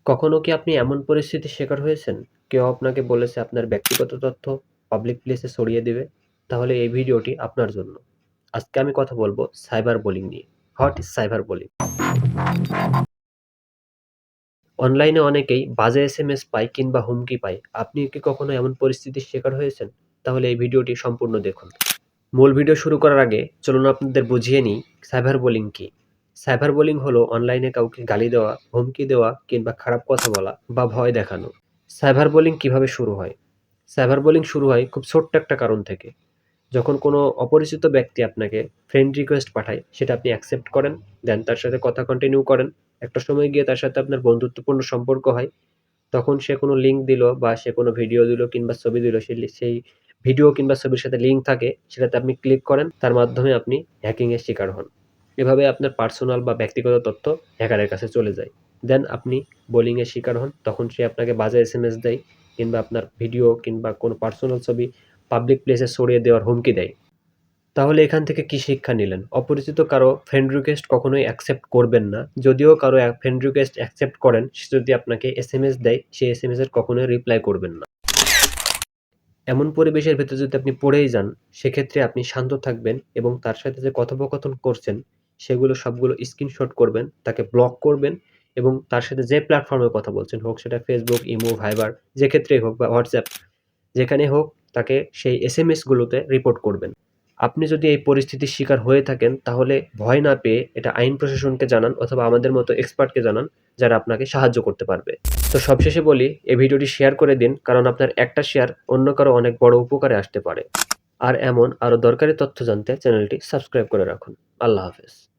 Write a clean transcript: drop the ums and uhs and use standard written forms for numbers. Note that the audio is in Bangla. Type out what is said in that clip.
কখনো কি আপনি এমন পরিস্থিতির শিকার হয়েছেন? কেউ আপনাকে বলেছে আপনার ব্যক্তিগত তথ্য পাবলিক প্লেসে ছড়িয়ে দিবে? তাহলে এই ভিডিওটি আপনার জন্য। আজকে আমি কথা বলবো সাইবার বুলিং নিয়ে। What is cyber bullying? অনলাইনে অনেকেই বাজে এসএমএস পায় কিংবা হুমকি পায়। আপনি কি কখনো এমন পরিস্থিতির শিকার হয়েছেন? তাহলে এই ভিডিওটি সম্পূর্ণ দেখুন। মূল ভিডিও শুরু করার আগে চলুন আপনাদের বুঝিয়ে নিই সাইবার বুলিং কি। সাইবার বুলিং হলো অনলাইনে কাউকে গালি দেওয়া, হুমকি দেওয়া কিংবা খারাপ কথা বলা বা ভয় দেখানো। সাইবার বুলিং কিভাবে শুরু হয়? সাইবার বুলিং শুরু হয় খুব ছোট্ট একটা কারণ থেকে। যখন কোনো অপরিচিত ব্যক্তি আপনাকে ফ্রেন্ড রিকোয়েস্ট পাঠায়, সেটা আপনি অ্যাকসেপ্ট করেন, দেন তার সাথে কথা কন্টিনিউ করেন। একটা সময় গিয়ে তার সাথে আপনার বন্ধুত্বপূর্ণ সম্পর্ক হয়। তখন সে কোনো লিঙ্ক দিল বা সে কোনো ভিডিও দিল কিংবা ছবি দিল, সেই ভিডিও কিংবা ছবির সাথে লিঙ্ক থাকে, সেটাতে আপনি ক্লিক করেন। তার মাধ্যমে আপনি হ্যাকিংয়ের শিকার হন। এভাবে আপনার পার্সোনাল বা ব্যক্তিগত তথ্য হ্যাকারের কাছে চলে যায়। দেন আপনি বুলিংয়ের শিকার হন। তখন সে আপনাকে বাজে এসএমএস দেয় কিংবা আপনার ভিডিও কিংবা কোনো পার্সোনাল ছবি পাবলিক প্লেসে ছড়িয়ে দেওয়ার হুমকি দেয়। তাহলে এখান থেকে কি শিক্ষা নিলেন? অপরিচিত কারো ফ্রেন্ড রিকোয়েস্ট কখনোই অ্যাকসেপ্ট করবেন না। যদিও কারো ফ্রেন্ড রিকোয়েস্ট অ্যাকসেপ্ট করেন, সে যদি আপনাকে এসএমএস দেয়, সেই এসএমএস এর কখনোই রিপ্লাই করবেন না। এমন পরিবেশের ভেতরে যদি আপনি পড়েই যান, সেক্ষেত্রে আপনি শান্ত থাকবেন এবং তার সাথে যে কথোপকথন করছেন, সেগুলো সবগুলো স্ক্রিনশট করবেন, তাকে ব্লক করবেন এবং তার সাথে যে প্ল্যাটফর্মে কথা বলছেন, হোক সেটা Facebook, ইমো, ভাইবার, যে ক্ষেত্রেই হোক বা WhatsApp, যেখানে হোক তাকে সেই এসএমএস গুলোতে রিপোর্ট করবেন। আপনি যদি এই পরিস্থিতির শিকার হয়ে থাকেন, তাহলে ভয় না পেয়ে এটা আইন প্রশাসনকে জানান অথবা আমাদের মতো এক্সপার্টকে জানান, যারা আপনাকে সাহায্য করতে পারবে। তো সবশেষে বলি, এই ভিডিওটি শেয়ার করে দিন, কারণ আপনার একটা শেয়ার অন্য কারো অনেক বড় উপকারে আসতে পারে। আর এমন আরো দরকারি তথ্য জানতে চ্যানেলটি সাবস্ক্রাইব করে রাখুন। আল্লাহ হাফেজ।